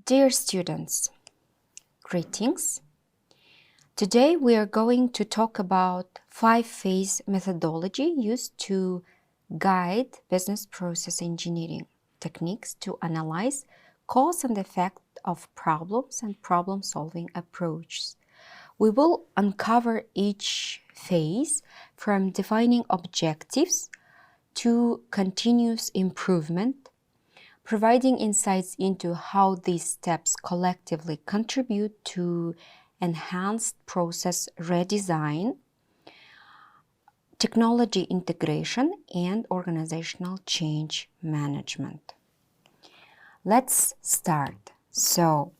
Dear students, greetings. Today we are going to talk about 5-phase methodology used to guide business process engineering techniques to analyze cause and effect of problems and problem-solving approaches. We will uncover each phase from defining objectives to continuous improvement, providing insights into how these steps collectively contribute to enhanced process redesign, technology integration, and organizational change management. Let's start. So,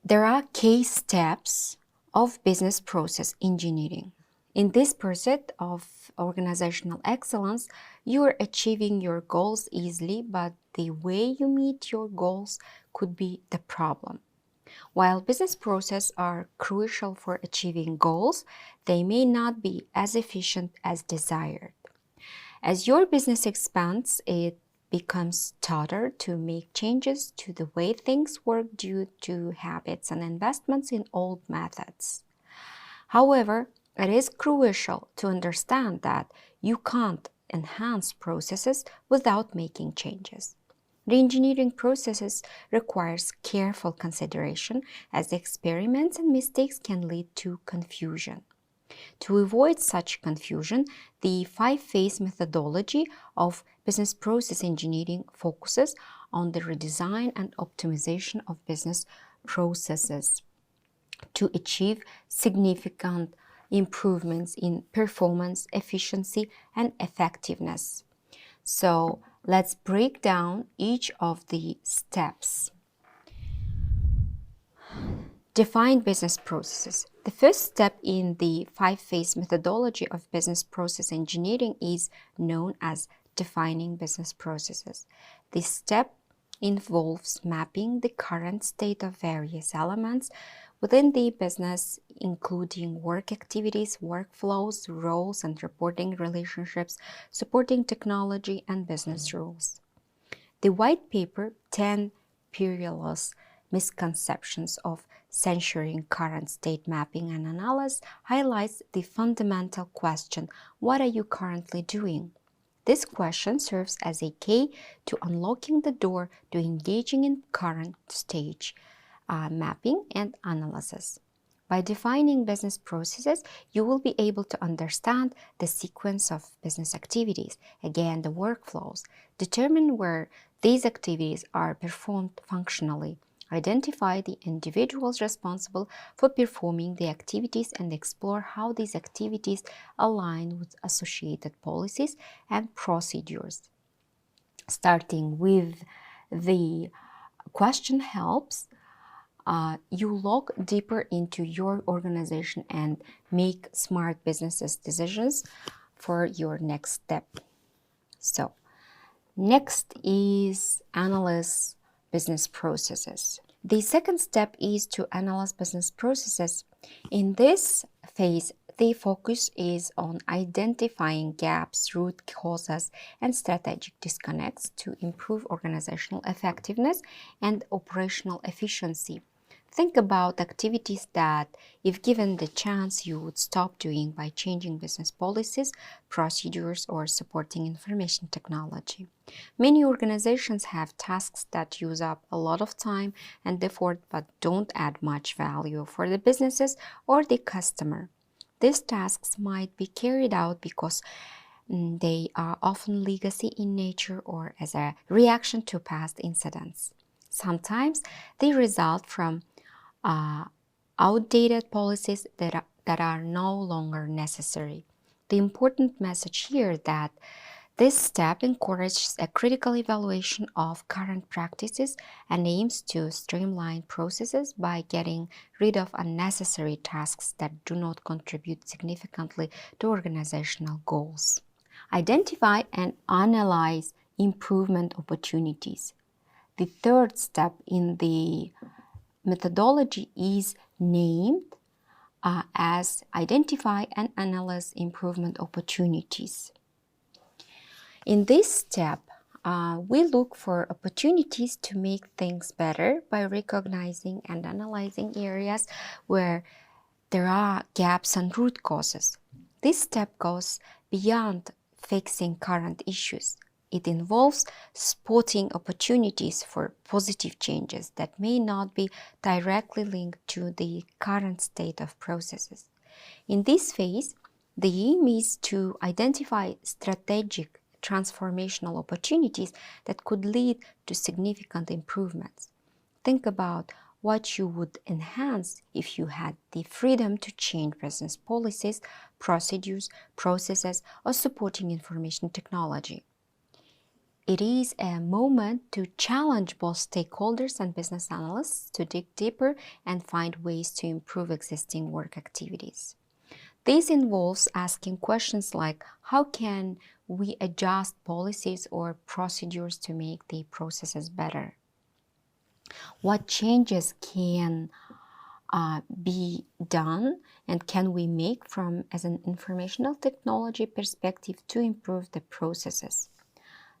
there are key steps of business process engineering. In this pursuit of organizational excellence, you are achieving your goals easily, but the way you meet your goals could be the problem. While business processes are crucial for achieving goals, they may not be as efficient as desired. As your business expands, it becomes tougher to make changes to the way things work due to habits and investments in old methods. However, it is crucial to understand that you can't enhance processes without making changes. Re-engineering processes requires careful consideration as experiments and mistakes can lead to confusion. To avoid such confusion, the 5-phase methodology of business process engineering focuses on the redesign and optimization of business processes to achieve significant improvements in performance, efficiency, and effectiveness. So let's break down each of the steps. Define business processes. The first step in the 5-phase methodology of business process engineering is known as defining business processes. This step involves mapping the current state of various elements within the business, including work activities, workflows, roles, and reporting relationships, supporting technology, and business rules. The white paper, 10 Peerless Misconceptions of Censuring Current State Mapping and Analysis, highlights the fundamental question, what are you currently doing? This question serves as a key to unlocking the door to engaging in current stage mapping and analysis. By defining business processes, you will be able to understand the sequence of business activities, again, the workflows, determine where these activities are performed functionally, identify the individuals responsible for performing the activities, and explore how these activities align with associated policies and procedures. Starting with the question helps you look deeper into your organization and make smart business decisions for your next step. So, next is analyze business processes. The second step is to analyze business processes. In this phase, the focus is on identifying gaps, root causes, and strategic disconnects to improve organizational effectiveness and operational efficiency. Think about activities that, if given the chance, you would stop doing by changing business policies, procedures, or supporting information technology. Many organizations have tasks that use up a lot of time and effort but don't add much value for the businesses or the customer. These tasks might be carried out because they are often legacy in nature or as a reaction to past incidents. Sometimes they result from outdated policies that are no longer necessary. The important message here is that this step encourages a critical evaluation of current practices and aims to streamline processes by getting rid of unnecessary tasks that do not contribute significantly to organizational goals. Identify and analyze improvement opportunities. The third step in the methodology is named as identify and analyze improvement opportunities. In this step, We look for opportunities to make things better by recognizing and analyzing areas where there are gaps and root causes. This step goes beyond fixing current issues. It involves spotting opportunities for positive changes that may not be directly linked to the current state of processes. In this phase, the aim is to identify strategic transformational opportunities that could lead to significant improvements. Think about what you would enhance if you had the freedom to change business policies, procedures, processes, or supporting information technology. It is a moment to challenge both stakeholders and business analysts to dig deeper and find ways to improve existing work activities. This involves asking questions like, how can we adjust policies or procedures to make the processes better? What changes can be done and can we make from as an informational technology perspective to improve the processes?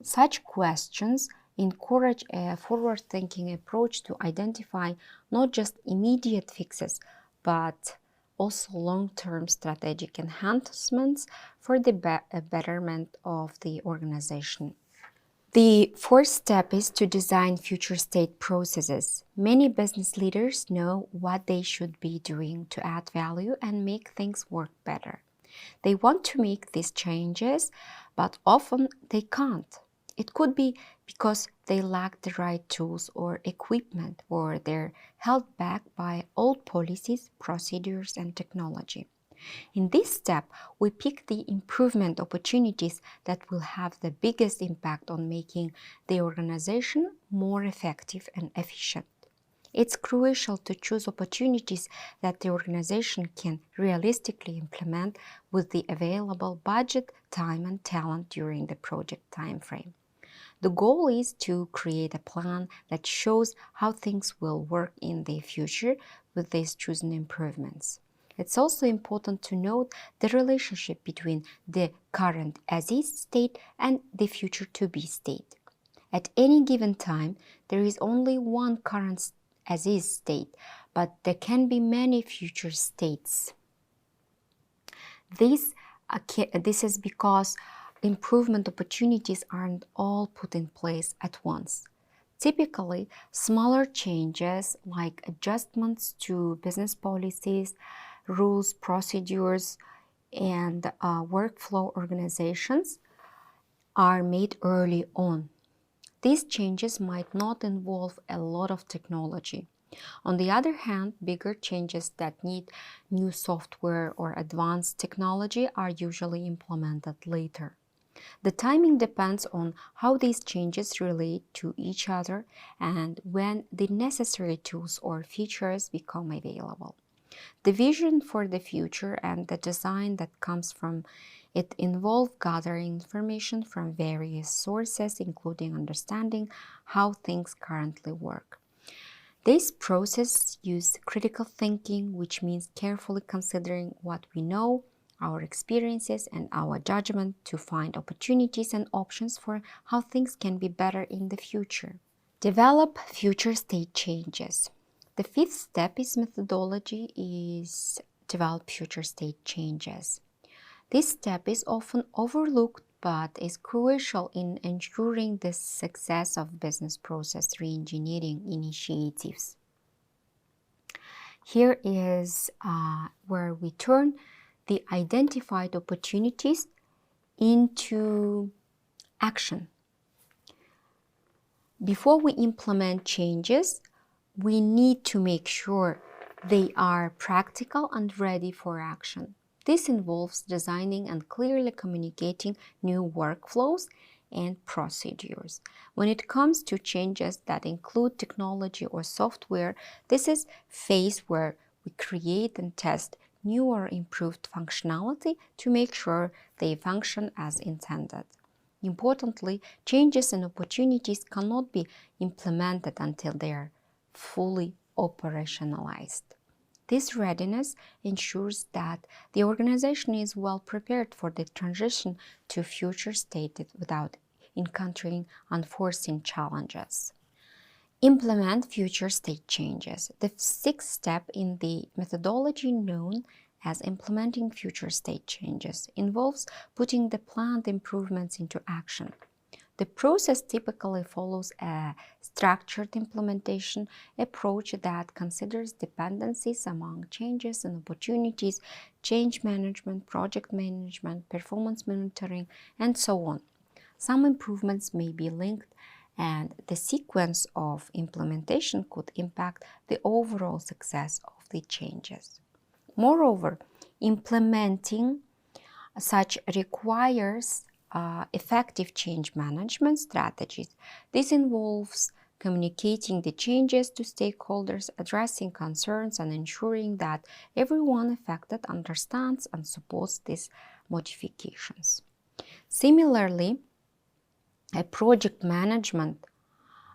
Such questions encourage a forward-thinking approach to identify not just immediate fixes, but also long-term strategic enhancements for the betterment of the organization. The fourth step is to design future state processes. Many business leaders know what they should be doing to add value and make things work better. They want to make these changes, but often they can't. It could be because they lack the right tools or equipment, or they're held back by old policies, procedures, and technology. In this step, we pick the improvement opportunities that will have the biggest impact on making the organization more effective and efficient. It's crucial to choose opportunities that the organization can realistically implement with the available budget, time, and talent during the project timeframe. The goal is to create a plan that shows how things will work in the future with these chosen improvements. It's also important to note the relationship between the current as-is state and the future to-be state. At any given time, there is only one current as-is state, but there can be many future states. This is because improvement opportunities aren't all put in place at once. Typically, smaller changes like adjustments to business policies, rules, procedures, and workflow organizations are made early on. These changes might not involve a lot of technology. On the other hand, bigger changes that need new software or advanced technology are usually implemented later. The timing depends on how these changes relate to each other and when the necessary tools or features become available. The vision for the future and the design that comes from it involve gathering information from various sources, including understanding how things currently work. This process uses critical thinking, which means carefully considering what we know, our experiences, and our judgment to find opportunities and options for how things can be better in the future. Develop future state changes. The fifth step is methodology is develop future state changes. This step is often overlooked but is crucial in ensuring the success of business process reengineering initiatives. Here is where we turn the identified opportunities into action. Before we implement changes, we need to make sure they are practical and ready for action. This involves designing and clearly communicating new workflows and procedures. When it comes to changes that include technology or software, this is phase where we create and test new or improved functionality to make sure they function as intended. Importantly, changes and opportunities cannot be implemented until they are fully operationalized. This readiness ensures that the organization is well prepared for the transition to future state without encountering unforeseen challenges. Implement future state changes. The sixth step in the methodology known as implementing future state changes involves putting the planned improvements into action. The process typically follows a structured implementation approach that considers dependencies among changes and opportunities, change management, project management, performance monitoring, and so on. Some improvements may be linked, and the sequence of implementation could impact the overall success of the changes. Moreover, implementing such requires effective change management strategies. This involves communicating the changes to stakeholders, addressing concerns, and ensuring that everyone affected understands and supports these modifications. Similarly, a project management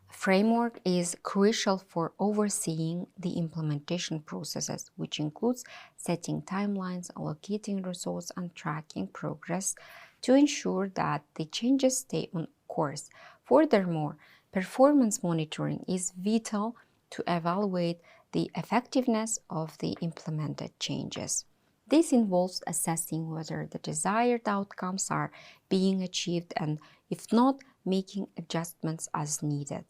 framework is crucial for overseeing the implementation processes, which includes setting timelines, allocating resources, and tracking progress to ensure that the changes stay on course. Furthermore, performance monitoring is vital to evaluate the effectiveness of the implemented changes. This involves assessing whether the desired outcomes are being achieved and, if not, making adjustments as needed.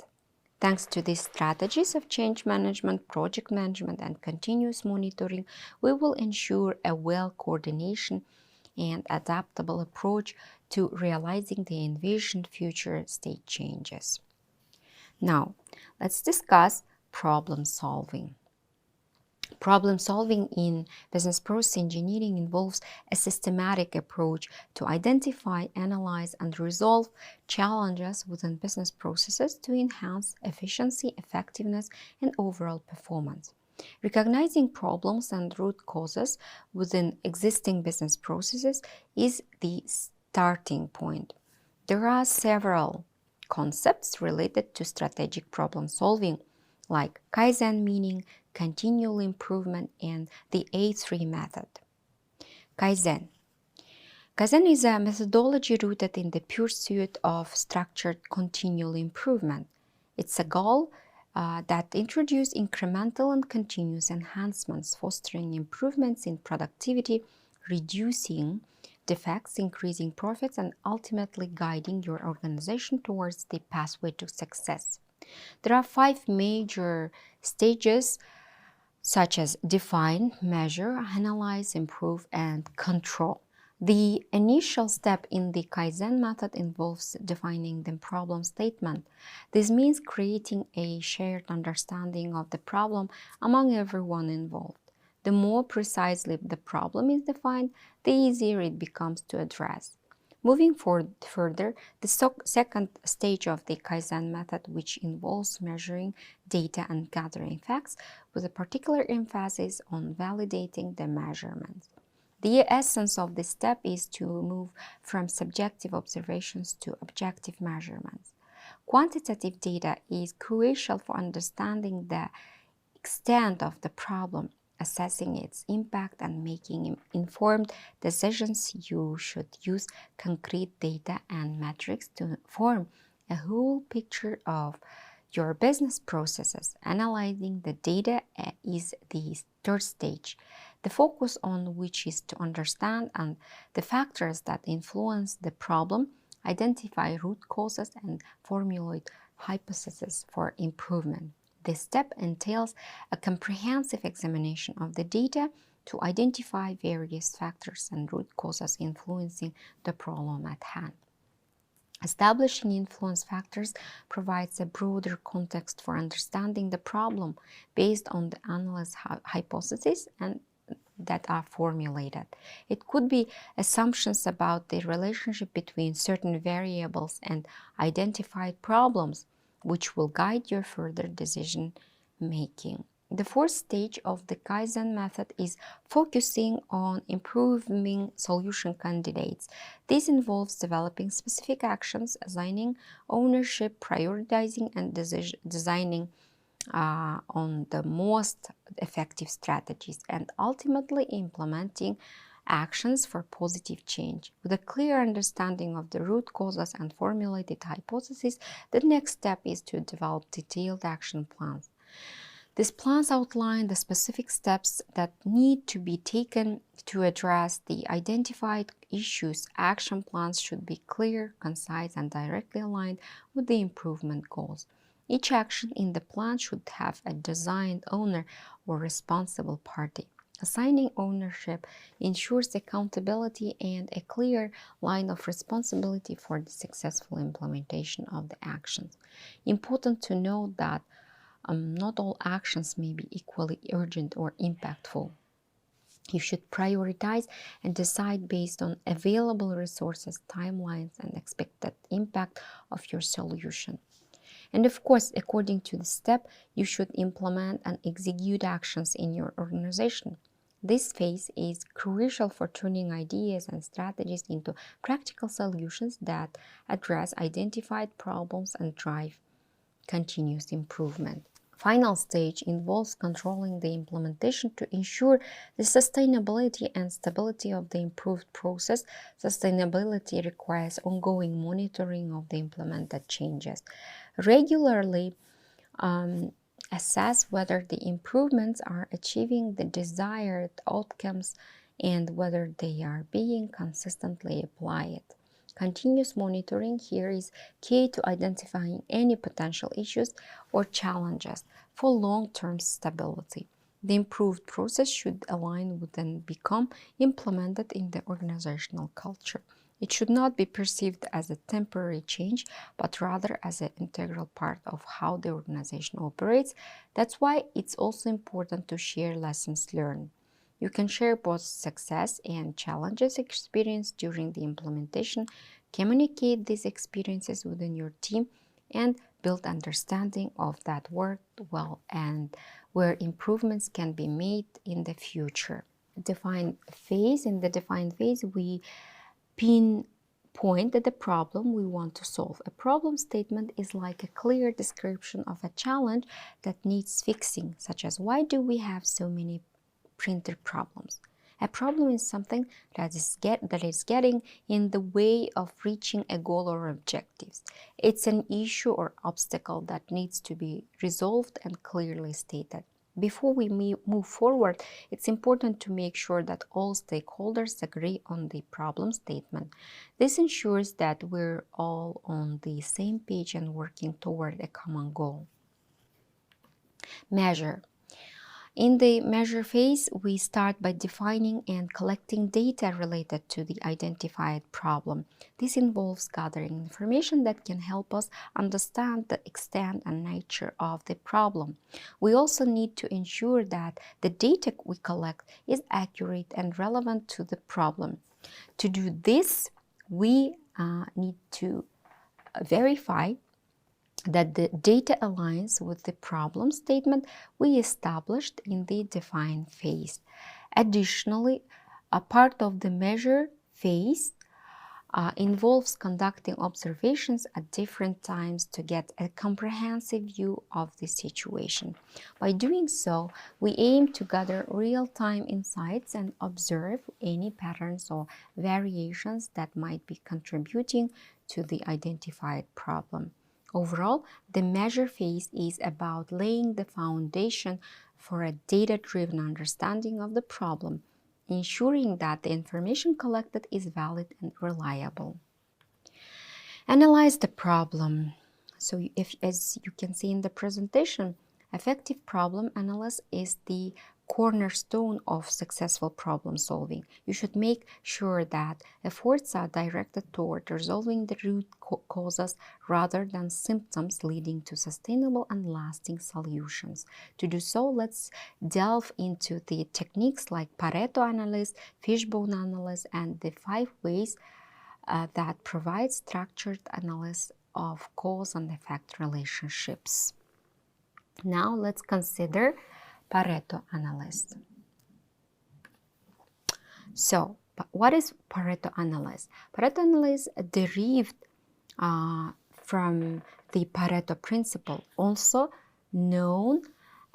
Thanks to these strategies of change management, project management, and continuous monitoring, we will ensure a well-coordination and adaptable approach to realizing the envisioned future state changes. Now, let's discuss problem solving. Problem solving in business process engineering involves a systematic approach to identify, analyze, and resolve challenges within business processes to enhance efficiency, effectiveness, and overall performance. Recognizing problems and root causes within existing business processes is the starting point. There are several concepts related to strategic problem solving, like Kaizen, meaning continual improvement, and the A3 method. Kaizen. Kaizen is a methodology rooted in the pursuit of structured continual improvement. It's a goal that introduces incremental and continuous enhancements, fostering improvements in productivity, reducing defects, increasing profits, and ultimately guiding your organization towards the pathway to success. There are 5 major stages, such as define, measure, analyze, improve, and control. The initial step in the Kaizen method involves defining the problem statement. This means creating a shared understanding of the problem among everyone involved. The more precisely the problem is defined, the easier it becomes to address. Moving further, the second stage of the Kaizen method, which involves measuring data and gathering facts, with a particular emphasis on validating the measurements. The essence of this step is to move from subjective observations to objective measurements. Quantitative data is crucial for understanding the extent of the problem, assessing its impact, and making informed decisions. You should use concrete data and metrics to form a whole picture of your business processes. Analyzing the data is the third stage, the focus on which is to understand and the factors that influence the problem, identify root causes, and formulate hypotheses for improvement. This step entails a comprehensive examination of the data to identify various factors and root causes influencing the problem at hand. Establishing influence factors provides a broader context for understanding the problem based on the analyzed hypotheses and that are formulated. It could be assumptions about the relationship between certain variables and identified problems, which will guide your further decision making. The fourth stage of the Kaizen method is focusing on improving solution candidates. This involves developing specific actions, assigning ownership, prioritizing, and designing on the most effective strategies, and ultimately implementing actions for positive change. With a clear understanding of the root causes and formulated hypotheses, the next step is to develop detailed action plans. These plans outline the specific steps that need to be taken to address the identified issues. Action plans should be clear, concise, and directly aligned with the improvement goals. Each action in the plan should have a designated owner or responsible party. Assigning ownership ensures accountability and a clear line of responsibility for the successful implementation of the actions. Important to note that not all actions may be equally urgent or impactful. You should prioritize and decide based on available resources, timelines, and expected impact of your solution. And of course, according to the step, you should implement and execute actions in your organization. This phase is crucial for turning ideas and strategies into practical solutions that address identified problems and drive continuous improvement. Final stage involves controlling the implementation to ensure the sustainability and stability of the improved process. Sustainability requires ongoing monitoring of the implemented changes. Regularly assess whether the improvements are achieving the desired outcomes and whether they are being consistently applied. Continuous monitoring here is key to identifying any potential issues or challenges for long-term stability. The improved process should align with and become implemented in the organizational culture. It should not be perceived as a temporary change, but rather as an integral part of how the organization operates. That's why it's also important to share lessons learned. You can share both success and challenges experienced during the implementation, communicate these experiences within your team, and build understanding of that worked well and where improvements can be made in the future. In the defined phase, we pinpoint the problem we want to solve. A problem statement is like a clear description of a challenge that needs fixing, such as why do we have so many printer problems? A problem is something that is getting in the way of reaching a goal or objectives. It's an issue or obstacle that needs to be resolved and clearly stated. Before we move forward, it's important to make sure that all stakeholders agree on the problem statement. This ensures that we're all on the same page and working toward a common goal. Measure. In the measure phase, we start by defining and collecting data related to the identified problem. This involves gathering information that can help us understand the extent and nature of the problem. We also need to ensure that the data we collect is accurate and relevant to the problem. To do this, we need to verify that the data aligns with the problem statement we established in the define phase. Additionally, a part of the measure phase involves conducting observations at different times to get a comprehensive view of the situation. By doing so, we aim to gather real-time insights and observe any patterns or variations that might be contributing to the identified problem. Overall, the measure phase is about laying the foundation for a data-driven understanding of the problem, ensuring that the information collected is valid and reliable. Analyze the problem. So as you can see in the presentation, effective problem analysis is the cornerstone of successful problem solving. You should make sure that efforts are directed toward resolving the root causes rather than symptoms, leading to sustainable and lasting solutions. To do so, let's delve into the techniques like Pareto analysis, fishbone analysis, and the 5 ways that provide structured analysis of cause and effect relationships. Now let's consider Pareto analysis. So, what is Pareto analysis? Pareto analysis derived from the Pareto principle, also known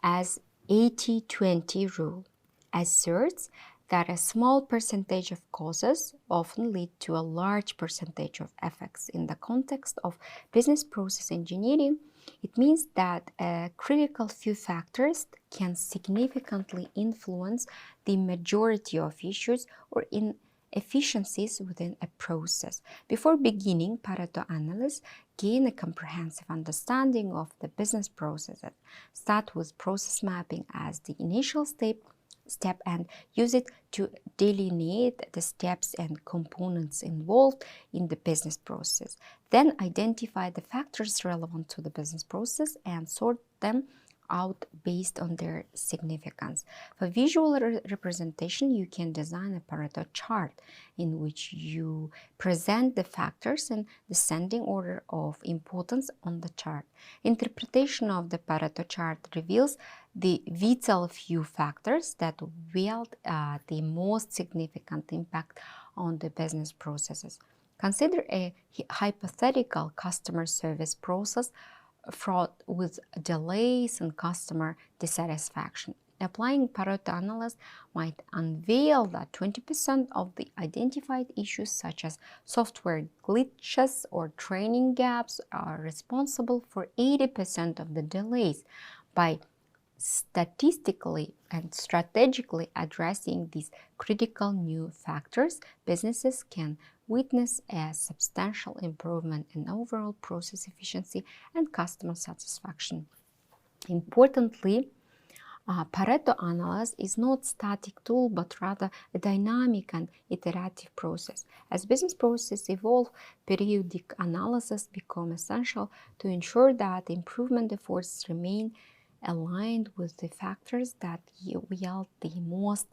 as 80-20 rule, asserts that a small percentage of causes often lead to a large percentage of effects. In the context of business process engineering, it means that a critical few factors can significantly influence the majority of issues or inefficiencies within a process. Before beginning Pareto analysis, gain a comprehensive understanding of the business processes. Start with process mapping as the initial step and use it to delineate the steps and components involved in the business process. Then identify the factors relevant to the business process and sort them out based on their significance. For visual representation, you can design a Pareto chart in which you present the factors in descending order of importance on the chart. Interpretation of the Pareto chart reveals the vital few factors that wield the most significant impact on the business processes. Consider a hypothetical customer service process fraught with delays and customer dissatisfaction. Applying Pareto analysis might unveil that 20% of the identified issues, such as software glitches or training gaps, are responsible for 80% of the delays. By statistically and strategically addressing these critical new factors, businesses can witness a substantial improvement in overall process efficiency and customer satisfaction. Importantly, Pareto analysis is not a static tool, but rather a dynamic and iterative process. As business processes evolve, periodic analysis becomes essential to ensure that improvement efforts remain aligned with the factors that wield the most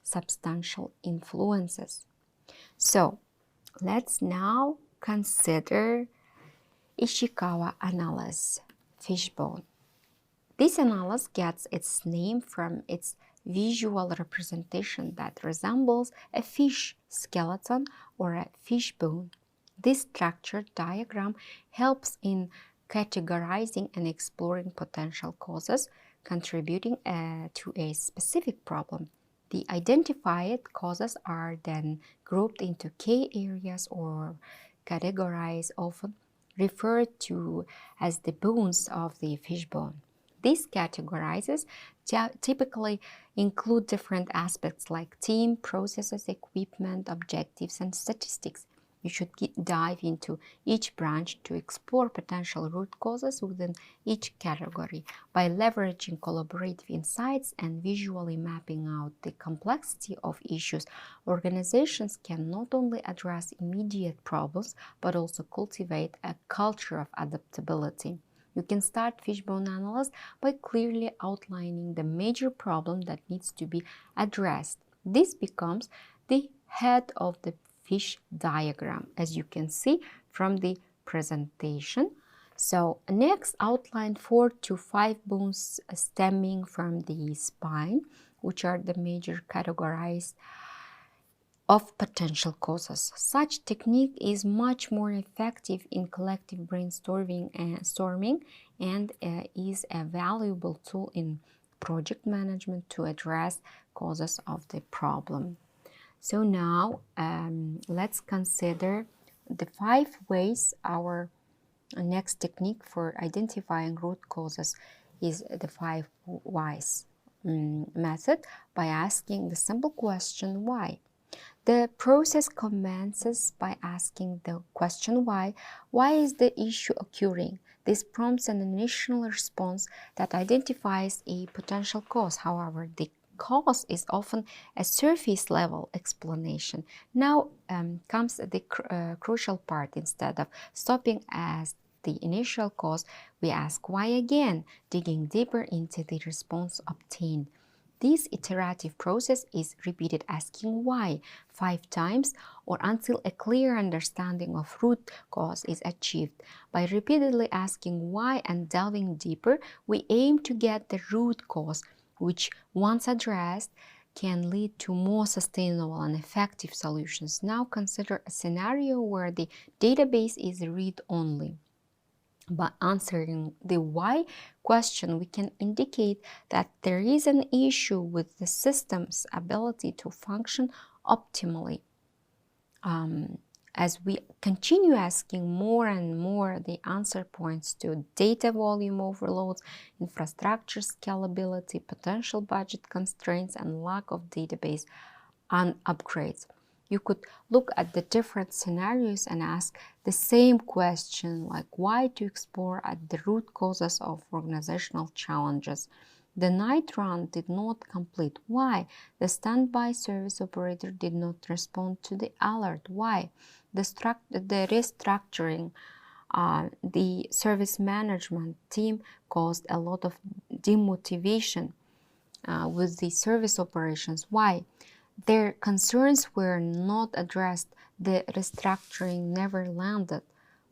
substantial influences. So, let's now consider Ishikawa analysis, fishbone. This analysis gets its name from its visual representation that resembles a fish skeleton or a fishbone. This structured diagram helps in categorizing and exploring potential causes contributing to a specific problem. The identified causes are then grouped into key areas or categorized, often referred to as the bones of the fishbone. These categorizes typically include different aspects like team, processes, equipment, objectives, and statistics. You should dive into each branch to explore potential root causes within each category. By leveraging collaborative insights and visually mapping out the complexity of issues, organizations can not only address immediate problems, but also cultivate a culture of adaptability. You can start fishbone analysis by clearly outlining the major problem that needs to be addressed. This becomes the head of the fish diagram, as you can see from the presentation. So next, outline 4 to 5 bones stemming from the spine, which are the major categorized of potential causes. Such technique is much more effective in collective brainstorming and is a valuable tool in project management to address causes of the problem. So now let's consider the 5 ways. Our next technique for identifying root causes is the 5 whys method by asking the simple question why. The process commences by asking the question why. Why is the issue occurring? This prompts an initial response that identifies a potential cause. However, the cause is often a surface level explanation. Now comes the crucial part. Instead of stopping at the initial cause, we ask why again, digging deeper into the response obtained. This iterative process is repeated, asking why 5 times or until a clear understanding of root cause is achieved. By repeatedly asking why and delving deeper, we aim to get the root cause, which once addressed can lead to more sustainable and effective solutions. Now consider a scenario where the database is read-only. By answering the why question, we can indicate that there is an issue with the system's ability to function optimally. As we continue asking more and more, the answer points to data volume overloads, infrastructure scalability, potential budget constraints, and lack of database upgrades. You could look at the different scenarios and ask the same question, like why, to explore at the root causes of organizational challenges. The night run did not complete. Why? The standby service operator did not respond to the alert. Why? The restructuring, the service management team caused a lot of demotivation with the service operations. Why? Their concerns were not addressed. The restructuring never landed.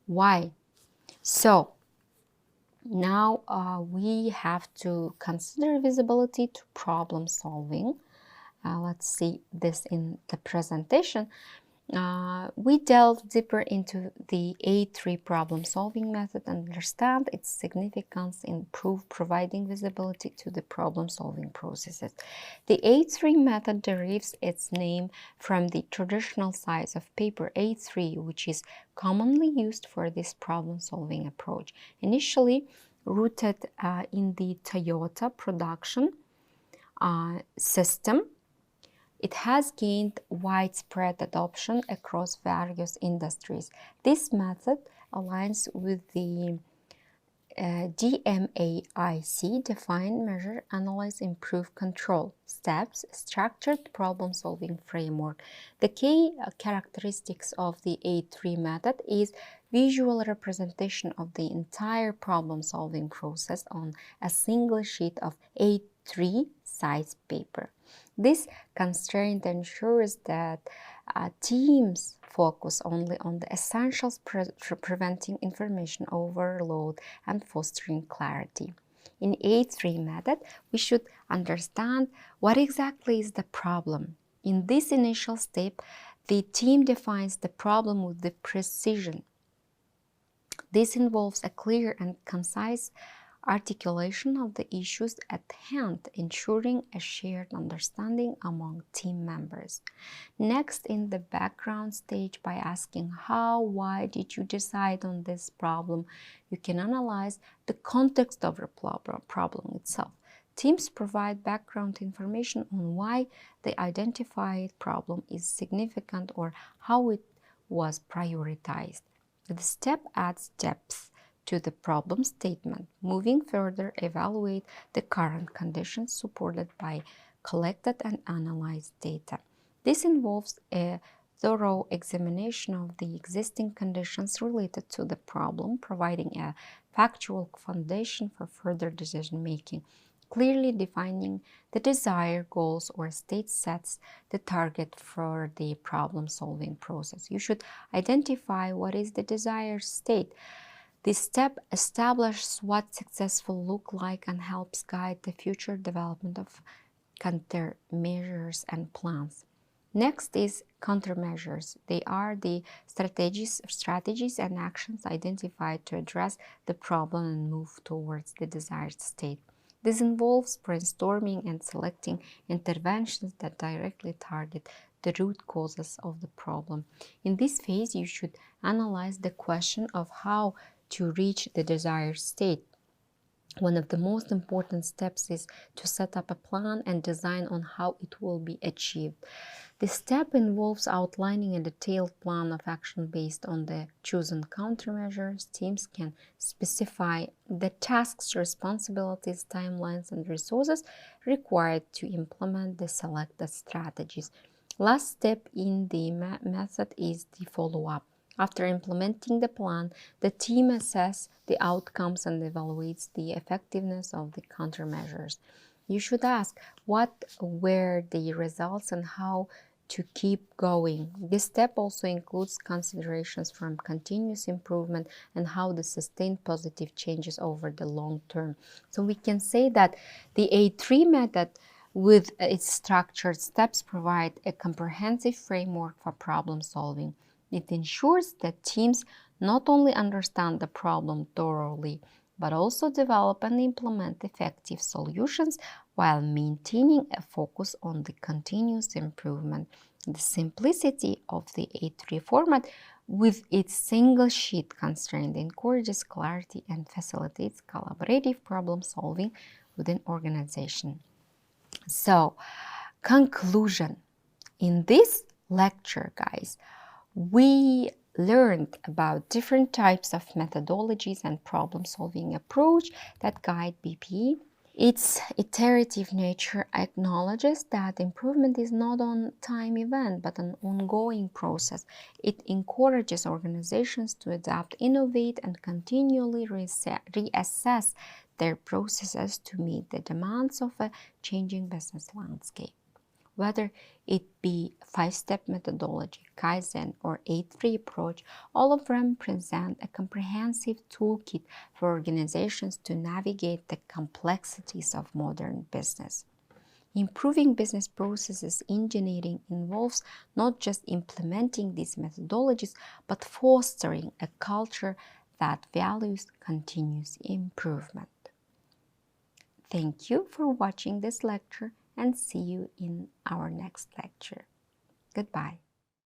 Why? So now we have to consider visibility to problem solving. Let's see this in the presentation. We delve deeper into the A3 problem-solving method and understand its significance in providing visibility to the problem-solving processes. The A3 method derives its name from the traditional size of paper A3, which is commonly used for this problem-solving approach. Initially rooted in the Toyota production system, it has gained widespread adoption across various industries. This method aligns with the DMAIC, Define, Measure, Analyze, Improve, Control steps, structured problem-solving framework. The key characteristics of the A3 method is visual representation of the entire problem-solving process on a single sheet of A3 size paper. This constraint ensures that teams focus only on the essentials, preventing information overload and fostering clarity. In A3 method, we should understand what exactly is the problem. In this initial step, the team defines the problem with the precision. This involves a clear and concise articulation of the issues at hand, ensuring a shared understanding among team members. Next, in the background stage, by asking how, why did you decide on this problem, you can analyze the context of the problem itself. Teams provide background information on why the identified problem is significant or how it was prioritized. The step adds depth to the problem statement. Moving further, evaluate the current conditions supported by collected and analyzed data. This involves a thorough examination of the existing conditions related to the problem, providing a factual foundation for further decision making. Clearly defining the desired goals or state sets the target for the problem-solving process. You should identify what is the desired state. This step establishes what success will look like and helps guide the future development of countermeasures and plans. Next is countermeasures. They are the strategies and actions identified to address the problem and move towards the desired state. This involves brainstorming and selecting interventions that directly target the root causes of the problem. In this phase, you should analyze the question of how to reach the desired state. One of the most important steps is to set up a plan and design on how it will be achieved. This step involves outlining a detailed plan of action based on the chosen countermeasures. Teams can specify the tasks, responsibilities, timelines, and resources required to implement the selected strategies. Last step in the method is the follow-up. After implementing the plan, the team assesses the outcomes and evaluates the effectiveness of the countermeasures. You should ask what were the results and how to keep going. This step also includes considerations from continuous improvement and how to sustain positive changes over the long term. So we can say that the A3 method with its structured steps provide a comprehensive framework for problem solving. It ensures that teams not only understand the problem thoroughly, but also develop and implement effective solutions while maintaining a focus on the continuous improvement. The simplicity of the A3 format with its single sheet constraint encourages clarity and facilitates collaborative problem solving within organization. So, conclusion. In this lecture, guys, we learned about different types of methodologies and problem-solving approach that guide BPE. Its iterative nature acknowledges that improvement is not a time event but an ongoing process. It encourages organizations to adapt, innovate, and continually reassess their processes to meet the demands of a changing business landscape. Whether it be 5-step methodology, Kaizen, or A3 approach, all of them present a comprehensive toolkit for organizations to navigate the complexities of modern business. Improving business processes engineering involves not just implementing these methodologies, but fostering a culture that values continuous improvement. Thank you for watching this lecture and see you in our next lecture. Goodbye.